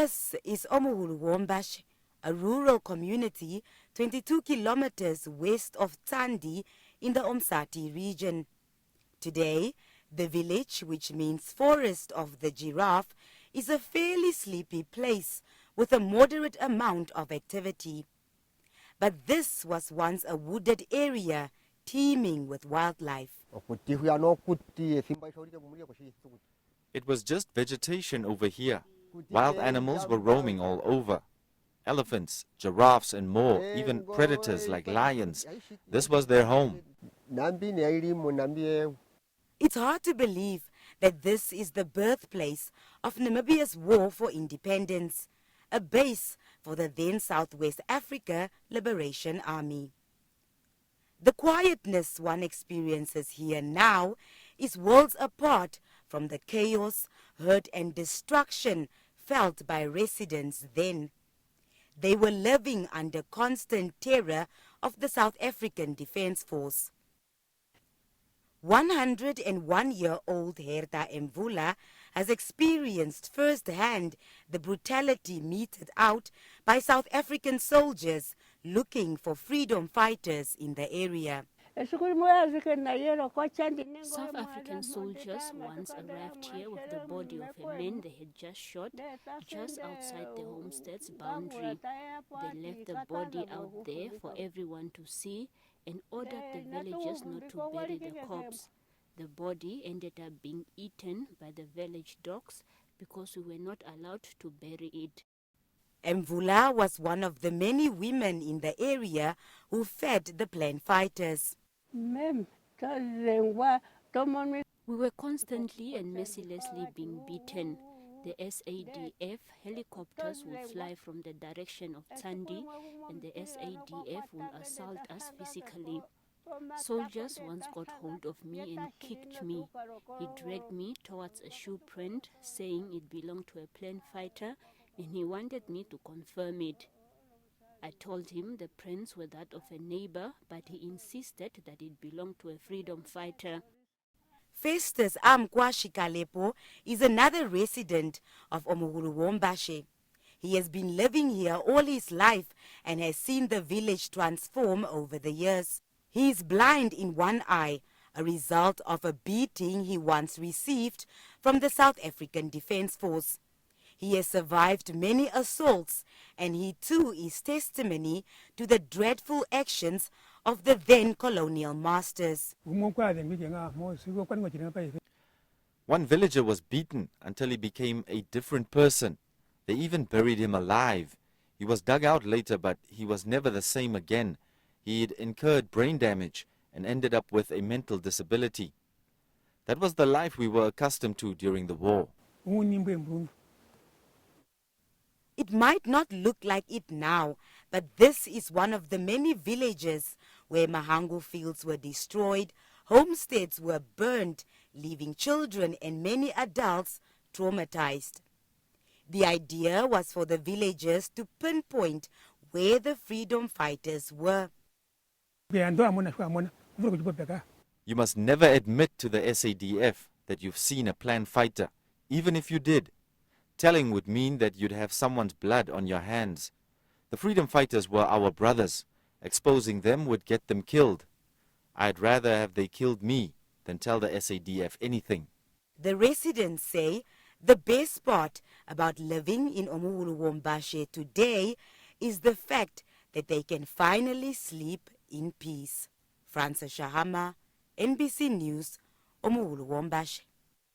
This is Omugulu-Gwoombashe, a rural community 22 kilometers west of Tsandi in the Umsati region. Today, the village, which means forest of the giraffe, is a fairly sleepy place with a moderate amount of activity. But this was once a wooded area teeming with wildlife. It was just vegetation over here. Wild animals were roaming all over. Elephants, giraffes and more, even predators like lions. This was their home. It's hard to believe that this is the birthplace of Namibia's war for independence, a base for the then Southwest Africa Liberation Army. The quietness one experiences here now is worlds apart from the chaos, hurt and destruction felt by residents then. They were living under constant terror of the South African Defence Force. 101-year-old Herta Mvula has experienced firsthand the brutality meted out by South African soldiers looking for freedom fighters in the area. South African soldiers once arrived here with the body of a man they had just shot just outside the homestead's boundary. They left the body out there for everyone to see and ordered the villagers not to bury the corpse. The body ended up being eaten by the village dogs because we were not allowed to bury it. Mvula was one of the many women in the area who fed the planned fighters. We were constantly and mercilessly being beaten. The SADF helicopters would fly from the direction of Tsandi and the SADF will assault us physically. Soldiers once got hold of me and kicked me. He dragged me towards a shoe print saying it belonged to a planned fighter and he wanted me to confirm it. I told him the prints were that of a neighbor, but he insisted that it belonged to a freedom fighter. Festus Amkwashikalepo is another resident of Omugulu-Gwoombashe. He has been living here all his life and has seen the village transform over the years. He is blind in one eye, a result of a beating he once received from the South African Defence Force. He has survived many assaults and he too is testimony to the dreadful actions of the then colonial masters. One villager was beaten until he became a different person. They even buried him alive. He was dug out later, but he was never the same again. He had incurred brain damage and ended up with a mental disability. That was the life we were accustomed to during the war. It might not look like it now, but this is one of the many villages where mahangu fields were destroyed, homesteads were burned, leaving children and many adults traumatized. The idea was for the villagers to pinpoint where the freedom fighters were. You must never admit to the SADF that you've seen a planned fighter, even if you did. Telling would mean that you'd have someone's blood on your hands. The freedom fighters were our brothers. Exposing them would get them killed. I'd rather have they killed me than tell the SADF anything. The residents say the best part about living in Omugulu-Gwoombashe today is the fact that they can finally sleep in peace. Francis Shahama, NBC News, Omugulu-Gwoombashe.